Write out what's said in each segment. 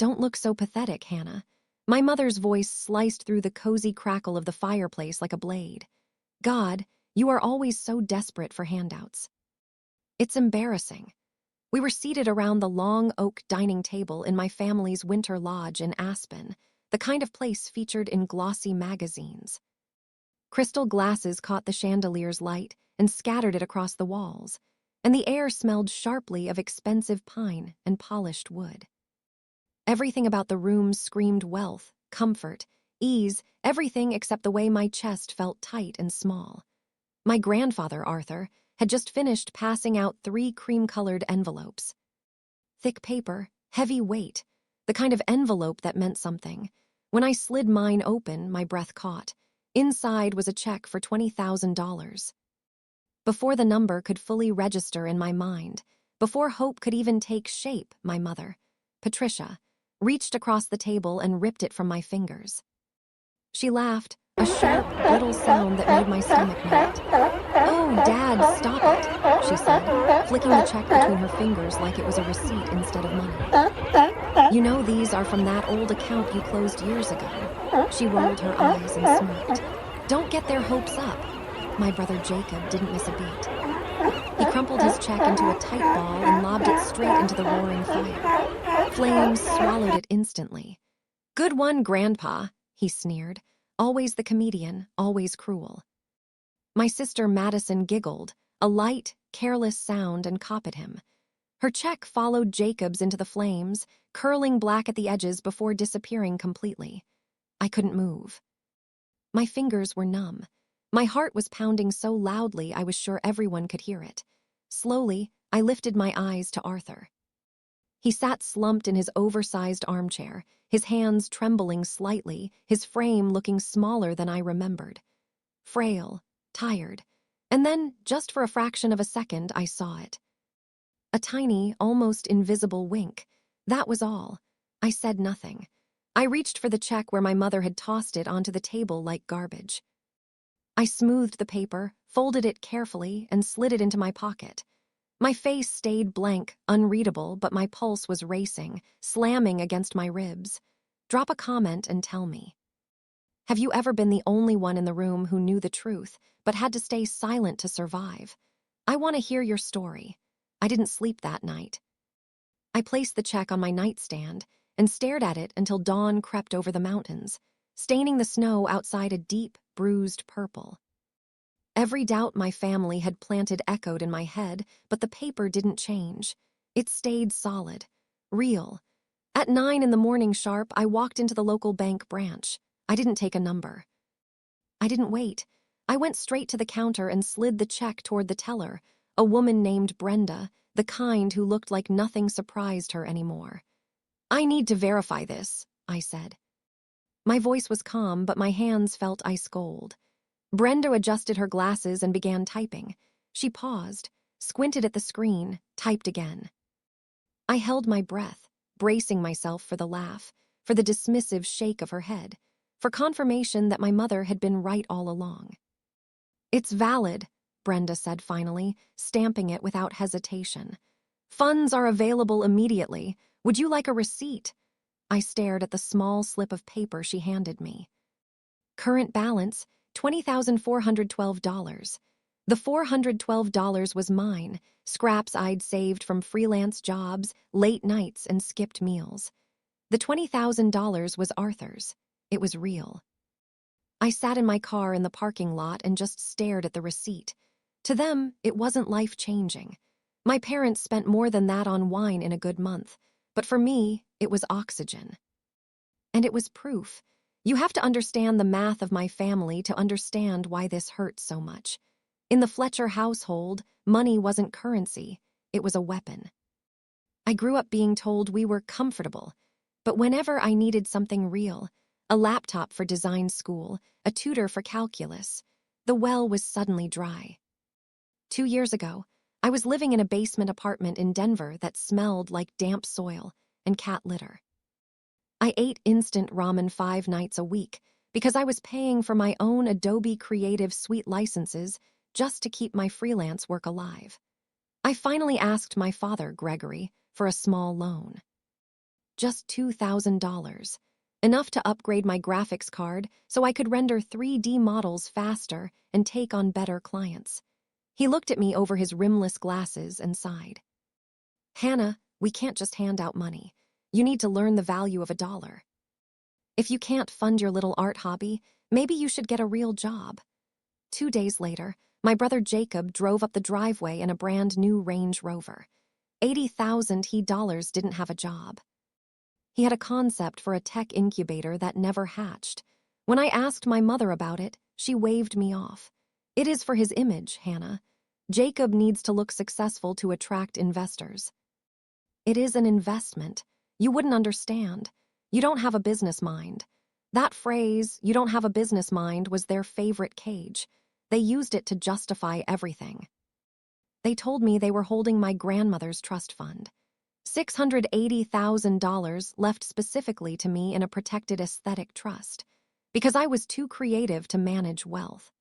Don't look so pathetic, Hannah. My mother's voice sliced through the cozy crackle of the fireplace like a blade. God, you are always so desperate for handouts. It's embarrassing. We were seated around the long oak dining table in my family's winter lodge in Aspen, the kind of place featured in glossy magazines. Crystal glasses caught the chandelier's light and scattered it across the walls, and the air smelled sharply of expensive pine and polished wood. Everything about the room screamed wealth, comfort, ease, everything except the way my chest felt tight and small. My grandfather, Arthur, had just finished passing out 3 cream-colored envelopes. Thick paper, heavy weight, the kind of envelope that meant something. When I slid mine open, my breath caught. Inside was a check for $20,000. Before the number could fully register in my mind, before hope could even take shape, my mother, Patricia, reached across the table and ripped it from my fingers. She laughed, a sharp, brittle sound that made my stomach knot. "Oh, Dad, stop it," she said, flicking the check between her fingers like it was a receipt instead of money. "You know these are from that old account you closed years ago." She rolled her eyes and smirked. "Don't get their hopes up." My brother Jacob didn't miss a beat. He crumpled his check into a tight ball and lobbed it straight into the roaring fire. Flames swallowed it instantly. "Good one, Grandpa," he sneered. Always the comedian, always cruel. My sister Madison giggled, a light, careless sound, and copied him. Her check followed Jacob's into the flames, curling black at the edges before disappearing completely. I couldn't move. My fingers were numb. My heart was pounding so loudly I was sure everyone could hear it. Slowly, I lifted my eyes to Arthur. He sat slumped in his oversized armchair, his hands trembling slightly, his frame looking smaller than I remembered. Frail, tired, and then, just for a fraction of a second, I saw it. A tiny, almost invisible wink. That was all. I said nothing. I reached for the check where my mother had tossed it onto the table like garbage. I smoothed the paper, folded it carefully, and slid it into my pocket. My face stayed blank, unreadable, but my pulse was racing, slamming against my ribs. Drop a comment and tell me. Have you ever been the only one in the room who knew the truth, but had to stay silent to survive? I want to hear your story. I didn't sleep that night. I placed the check on my nightstand and stared at it until dawn crept over the mountains, staining the snow outside a deep, bruised purple. Every doubt my family had planted echoed in my head, but the paper didn't change. It stayed solid, real. At 9 in the morning sharp, I walked into the local bank branch. I didn't take a number. I didn't wait. I went straight to the counter and slid the check toward the teller, a woman named Brenda, the kind who looked like nothing surprised her anymore. "I need to verify this," I said. My voice was calm, but my hands felt ice cold. Brenda adjusted her glasses and began typing. She paused, squinted at the screen, typed again. I held my breath, bracing myself for the laugh, for the dismissive shake of her head, for confirmation that my mother had been right all along. "It's valid," Brenda said finally, stamping it without hesitation. "Funds are available immediately. Would you like a receipt?" I stared at the small slip of paper she handed me. Current balance, $20,412. The $412 was mine, scraps I'd saved from freelance jobs, late nights, and skipped meals. The $20,000 was Arthur's. It was real. I sat in my car in the parking lot and just stared at the receipt. To them, it wasn't life-changing. My parents spent more than that on wine in a good month, but for me, it was oxygen. And it was proof. You have to understand the math of my family to understand why this hurt so much. In the Fletcher household, money wasn't currency, it was a weapon. I grew up being told we were comfortable, but whenever I needed something real, a laptop for design school, a tutor for calculus, the well was suddenly dry. 2 years ago, I was living in a basement apartment in Denver that smelled like damp soil and cat litter. I ate instant ramen 5 nights a week because I was paying for my own Adobe Creative Suite licenses just to keep my freelance work alive. I finally asked my father, Gregory, for a small loan. just $2,000. Enough to upgrade my graphics card so I could render 3D models faster and take on better clients. He looked at me over his rimless glasses and sighed. Hannah, we can't just hand out money. You need to learn the value of a dollar. If you can't fund your little art hobby, maybe you should get a real job. 2 days later, my brother Jacob drove up the driveway in a brand new Range Rover. $80,000 didn't have a job. He had a concept for a tech incubator that never hatched. When I asked my mother about it, she waved me off. It is for his image, Hannah. Jacob needs to look successful to attract investors. It is an investment. You wouldn't understand. You don't have a business mind. That phrase, you don't have a business mind, was their favorite cage. They used it to justify everything. They told me they were holding my grandmother's trust fund. $680,000 left specifically to me in a protected aesthetic trust, because I was too creative to manage wealth.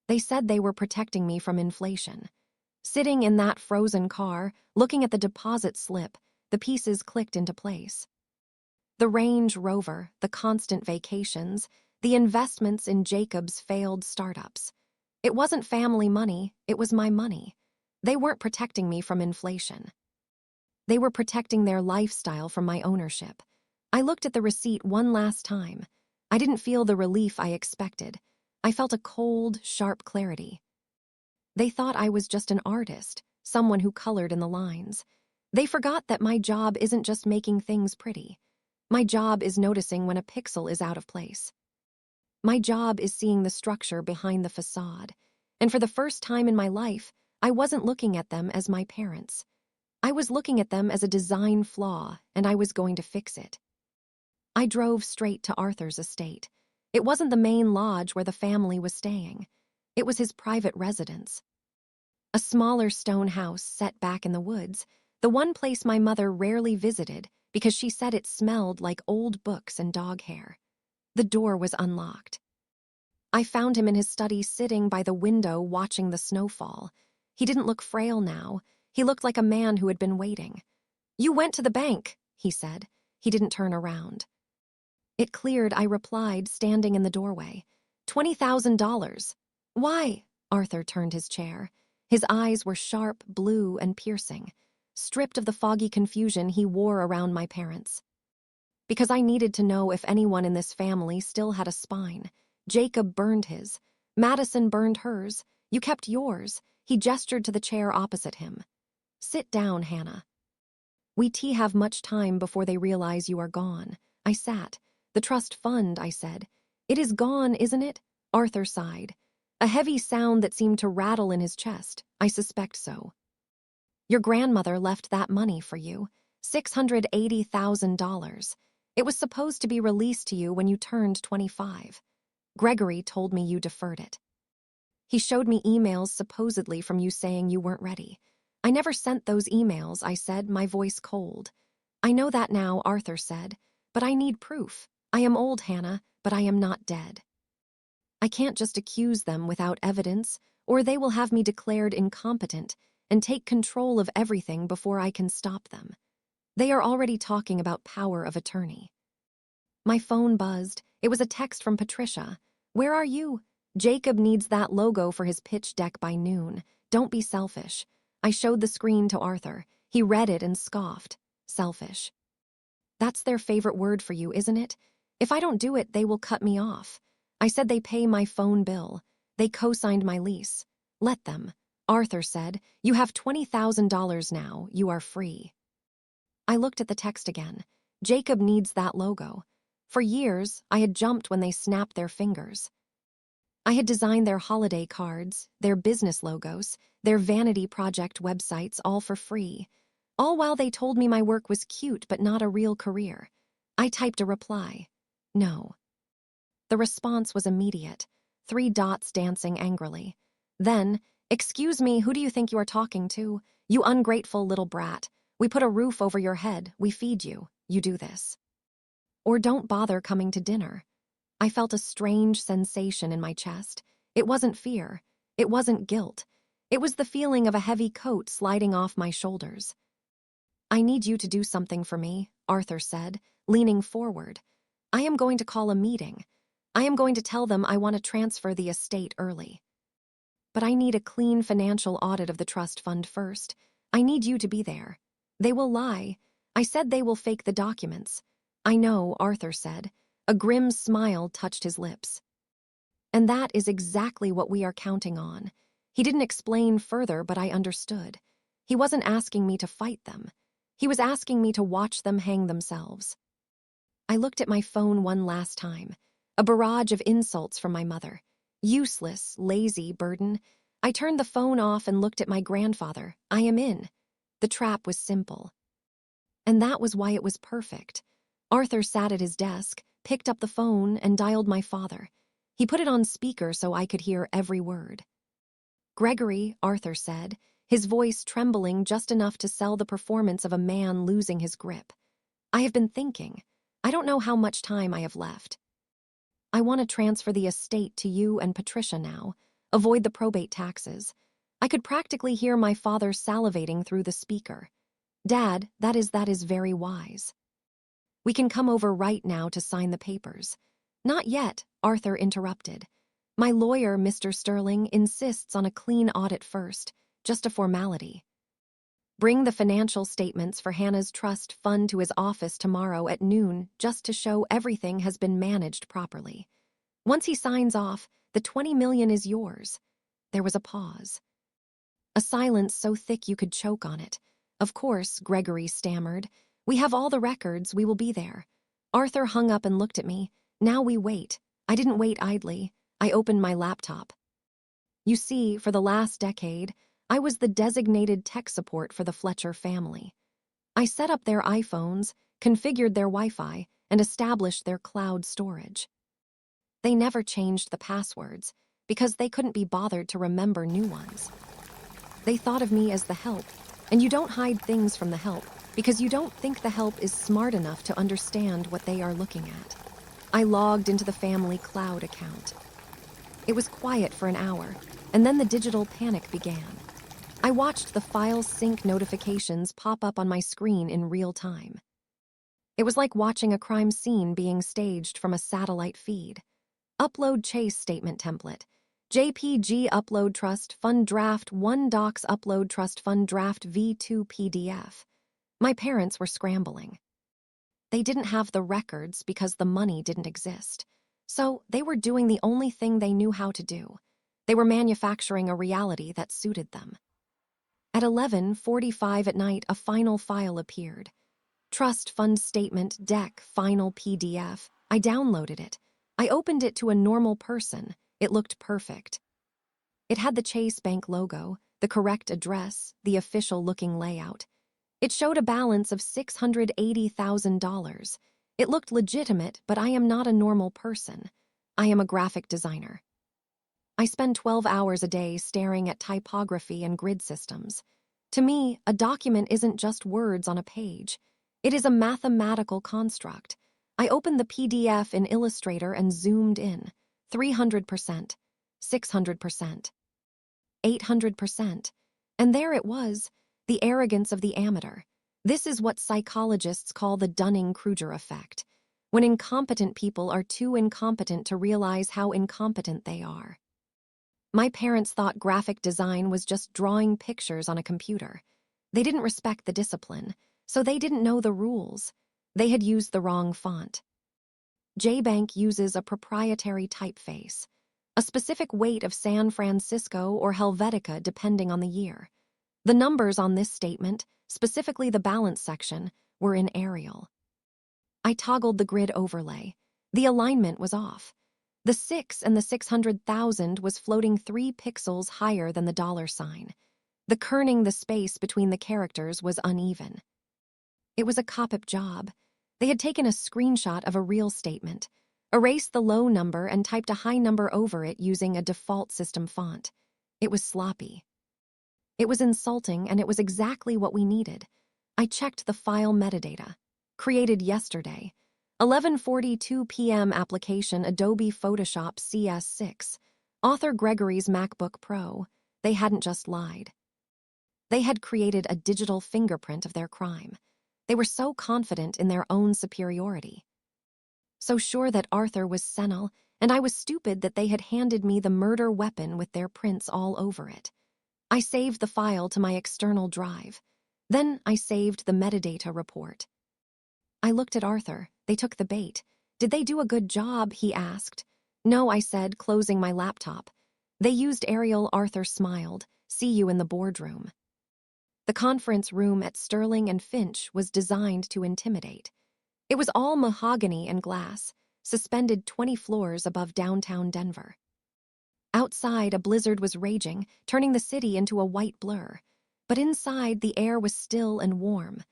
They said they were protecting me from inflation. Sitting in that frozen car, looking at the deposit slip, the pieces clicked into place. The Range Rover, the constant vacations, the investments in Jacob's failed startups. It wasn't family money, it was my money. They weren't protecting me from inflation. They were protecting their lifestyle from my ownership. I looked at the receipt one last time. I didn't feel the relief I expected. I felt a cold, sharp clarity. They thought I was just an artist, someone who colored in the lines. They forgot that my job isn't just making things pretty. My job is noticing when a pixel is out of place. My job is seeing the structure behind the facade. And for the first time in my life, I wasn't looking at them as my parents. I was looking at them as a design flaw, and I was going to fix it. I drove straight to Arthur's estate. It wasn't the main lodge where the family was staying. It was his private residence. A smaller stone house set back in the woods, the one place my mother rarely visited because she said it smelled like old books and dog hair. The door was unlocked. I found him in his study sitting by the window watching the snowfall. He didn't look frail now. He looked like a man who had been waiting. "You went to the bank," he said. He didn't turn around. It cleared, I replied, standing in the doorway. $20,000. Why? Arthur turned his chair. His eyes were sharp, blue, and piercing, stripped of the foggy confusion he wore around my parents. Because I needed to know if anyone in this family still had a spine. Jacob burned his. Madison burned hers. You kept yours. He gestured to the chair opposite him. Sit down, Hannah. We have much time before they realize you are gone. I sat. The trust fund, I said. It is gone, isn't it? Arthur sighed. A heavy sound that seemed to rattle in his chest. I suspect so. Your grandmother left that money for you. $680,000. It was supposed to be released to you when you turned 25. Gregory told me you deferred it. He showed me emails supposedly from you saying you weren't ready. I never sent those emails, I said, my voice cold. I know that now, Arthur said, but I need proof. I am old, Hannah, but I am not dead. I can't just accuse them without evidence, or they will have me declared incompetent and take control of everything before I can stop them. They are already talking about power of attorney. My phone buzzed. It was a text from Patricia. Where are you? Jacob needs that logo for his pitch deck by noon. Don't be selfish. I showed the screen to Arthur. He read it and scoffed. Selfish. That's their favorite word for you, isn't it? If I don't do it, they will cut me off. I said they pay my phone bill. They co-signed my lease. Let them. Arthur said, you have $20,000 now. You are free. I looked at the text again. Jacob needs that logo. For years, I had jumped when they snapped their fingers. I had designed their holiday cards, their business logos, their vanity project websites, all for free. All while they told me my work was cute but not a real career. I typed a reply. No. The response was immediate, 3 dots dancing angrily. Then, excuse me, who do you think you are talking to? You ungrateful little brat. We put a roof over your head, we feed you, you do this. Or don't bother coming to dinner. I felt a strange sensation in my chest. It wasn't fear. It wasn't guilt. It was the feeling of a heavy coat sliding off my shoulders. I need you to do something for me, Arthur said, leaning forward. I am going to call a meeting. I am going to tell them I want to transfer the estate early. But I need a clean financial audit of the trust fund first. I need you to be there. They will lie. I said they will fake the documents. I know, Arthur said. A grim smile touched his lips. And that is exactly what we are counting on. He didn't explain further, but I understood. He wasn't asking me to fight them. He was asking me to watch them hang themselves. I looked at my phone one last time. A barrage of insults from my mother. Useless, lazy burden. I turned the phone off and looked at my grandfather. I am in. The trap was simple. And that was why it was perfect. Arthur sat at his desk, picked up the phone, and dialed my father. He put it on speaker so I could hear every word. Gregory, Arthur said, his voice trembling just enough to sell the performance of a man losing his grip. I have been thinking. I don't know how much time I have left. I want to transfer the estate to you and Patricia now, avoid the probate taxes. I could practically hear my father salivating through the speaker. Dad, that is very wise. We can come over right now to sign the papers. Not yet, Arthur interrupted. My lawyer, Mr. Sterling, insists on a clean audit first, just a formality. Bring the financial statements for Hannah's trust fund to his office tomorrow at noon just to show everything has been managed properly. Once he signs off, the $20 million is yours. There was a pause. A silence so thick you could choke on it. Of course, Gregory stammered. We have all the records, we will be there. Arthur hung up and looked at me. Now we wait. I didn't wait idly. I opened my laptop. You see, for the last decade, I was the designated tech support for the Fletcher family. I set up their iPhones, configured their Wi-Fi, and established their cloud storage. They never changed the passwords because they couldn't be bothered to remember new ones. They thought of me as the help, and you don't hide things from the help because you don't think the help is smart enough to understand what they are looking at. I logged into the family cloud account. It was quiet for an hour, and then the digital panic began. I watched the file sync notifications pop up on my screen in real time. It was like watching a crime scene being staged from a satellite feed. Upload chase statement template. JPG upload trust fund draft 1 docs upload trust fund draft V2 PDF. My parents were scrambling. They didn't have the records because the money didn't exist. So they were doing the only thing they knew how to do. They were manufacturing a reality that suited them. At 11:45 at night, a final file appeared. Trust fund statement deck final PDF. I downloaded it. I opened it to a normal person. It looked perfect. It had the Chase Bank logo, the correct address, the official-looking layout. It showed a balance of $680,000. It looked legitimate, but I am not a normal person. I am a graphic designer. I spend 12 hours a day staring at typography and grid systems. To me, a document isn't just words on a page. It is a mathematical construct. I opened the PDF in Illustrator and zoomed in. 300%, 600%, 800%. And there it was, the arrogance of the amateur. This is what psychologists call the Dunning-Kruger effect, when incompetent people are too incompetent to realize how incompetent they are. My parents thought graphic design was just drawing pictures on a computer. They didn't respect the discipline, so they didn't know the rules. They had used the wrong font. J-Bank uses a proprietary typeface, a specific weight of San Francisco or Helvetica depending on the year. The numbers on this statement, specifically the balance section, were in Arial. I toggled the grid overlay. The alignment was off. The 6 and the 600,000 was floating 3 pixels higher than the dollar sign. The kerning the space between the characters was uneven. It was a cop-up job. They had taken a screenshot of a real statement, erased the low number and typed a high number over it using a default system font. It was sloppy. It was insulting, and it was exactly what we needed. I checked the file metadata. Created yesterday. 11:42 p.m. application Adobe Photoshop CS6. Author Gregory's MacBook Pro. They hadn't just lied. They had created a digital fingerprint of their crime. They were so confident in their own superiority. So sure that Arthur was senile, and I was stupid that they had handed me the murder weapon with their prints all over it. I saved the file to my external drive. Then I saved the metadata report. I looked at Arthur. They took the bait. Did they do a good job? He asked. No, I said, closing my laptop. They used Ariel. Arthur smiled. See you in the boardroom. The conference room at Sterling and Finch was designed to intimidate. It was all mahogany and glass, suspended 20 floors above downtown Denver. Outside, a blizzard was raging, turning the city into a white blur. But inside, the air was still and warm.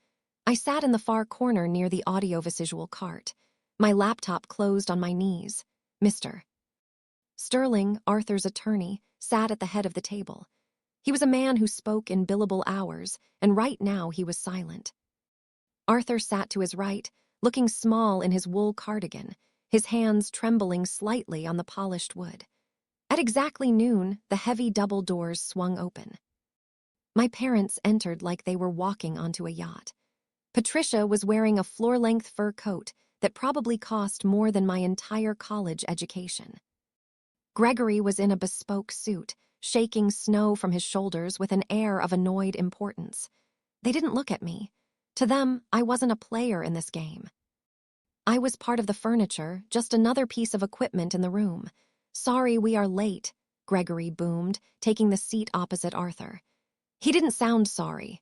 I sat in the far corner near the audiovisual cart. My laptop closed on my knees. Mr. Sterling, Arthur's attorney, sat at the head of the table. He was a man who spoke in billable hours, and right now he was silent. Arthur sat to his right, looking small in his wool cardigan, his hands trembling slightly on the polished wood. At exactly noon, the heavy double doors swung open. My parents entered like they were walking onto a yacht. Patricia was wearing a floor-length fur coat that probably cost more than my entire college education. Gregory was in a bespoke suit, shaking snow from his shoulders with an air of annoyed importance. They didn't look at me. To them, I wasn't a player in this game. I was part of the furniture, just another piece of equipment in the room. Sorry we are late, Gregory boomed, taking the seat opposite Arthur. He didn't sound sorry.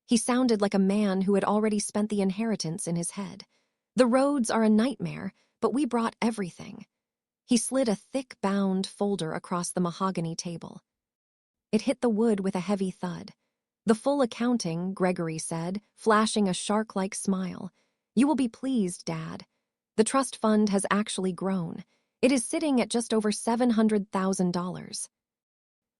He sounded like a man who had already spent the inheritance in his head. The roads are a nightmare, but we brought everything. He slid a thick bound folder across the mahogany table. It hit the wood with a heavy thud. The full accounting, Gregory said, flashing a shark-like smile. You will be pleased, Dad. The trust fund has actually grown. It is sitting at just over $700,000.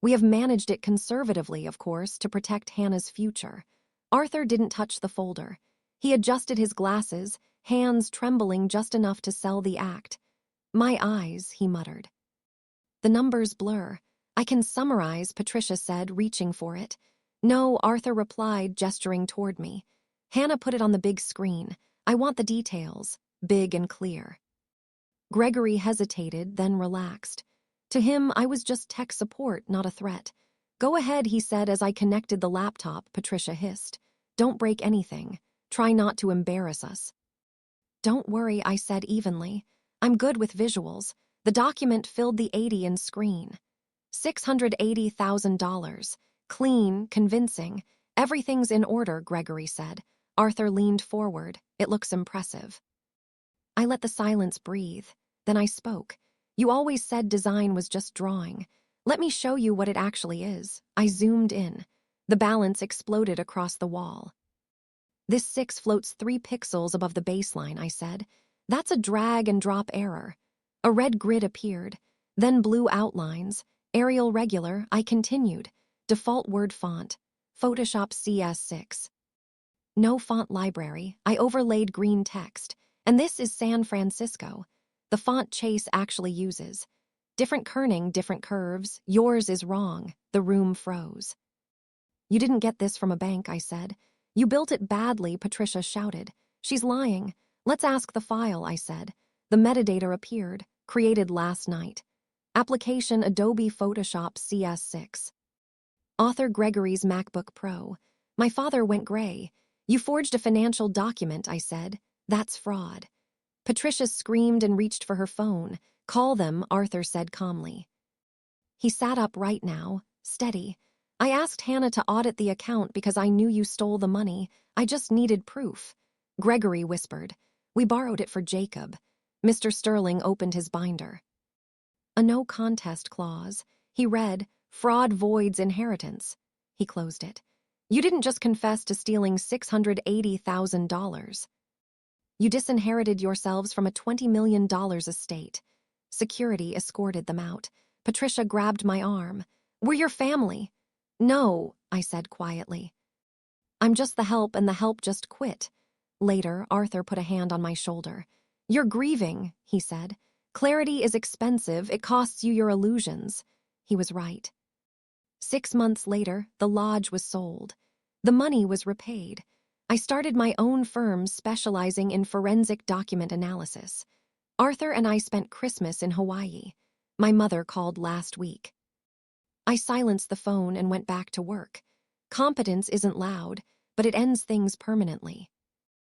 We have managed it conservatively, of course, to protect Hannah's future. Arthur didn't touch the folder. He adjusted his glasses, hands trembling just enough to sell the act. My eyes, he muttered. The numbers blur. I can summarize, Patricia said, reaching for it. No, Arthur replied, gesturing toward me. Hannah put it on the big screen. I want the details, big and clear. Gregory hesitated, then relaxed. To him, I was just tech support, not a threat. Go ahead, he said as I connected the laptop, Patricia hissed. Don't break anything. Try not to embarrass us. Don't worry, I said evenly. I'm good with visuals. The document filled the 80 screen. $680,000. Clean, convincing. Everything's in order, Gregory said. Arthur leaned forward. It looks impressive. I let the silence breathe. Then I spoke. You always said design was just drawing. Let me show you what it actually is. I zoomed in. The balance exploded across the wall. This 6 floats 3 pixels above the baseline, I said. That's a drag and drop error. A red grid appeared, then blue outlines. Arial regular, I continued. Default word font. Photoshop CS6. No font library. I overlaid green text. And this is San Francisco. The font Chase actually uses. Different kerning, different curves. Yours is wrong. The room froze. You didn't get this from a bank, I said. You built it badly, Patricia shouted. She's lying. Let's ask the file, I said. The metadata appeared, created last night. Application Adobe Photoshop CS6. Author Gregory's MacBook Pro. My father went gray. You forged a financial document, I said. That's fraud. Patricia screamed and reached for her phone. Call them, Arthur said calmly. He sat up right now, steady. I asked Hannah to audit the account because I knew you stole the money. I just needed proof. Gregory whispered. We borrowed it for Jacob. Mr. Sterling opened his binder. A no contest clause. He read, fraud voids inheritance. He closed it. You didn't just confess to stealing $680,000. You disinherited yourselves from a $20 million estate. Security escorted them out. Patricia grabbed my arm. We're your family. No, I said quietly. I'm just the help and the help just quit. Later, Arthur put a hand on my shoulder. You're grieving, he said. Clarity is expensive. It costs you your illusions. He was right. 6 months later, the lodge was sold. The money was repaid. I started my own firm specializing in forensic document analysis. Arthur and I spent Christmas in Hawaii. My mother called last week. I silenced the phone and went back to work. Competence isn't loud, but it ends things permanently.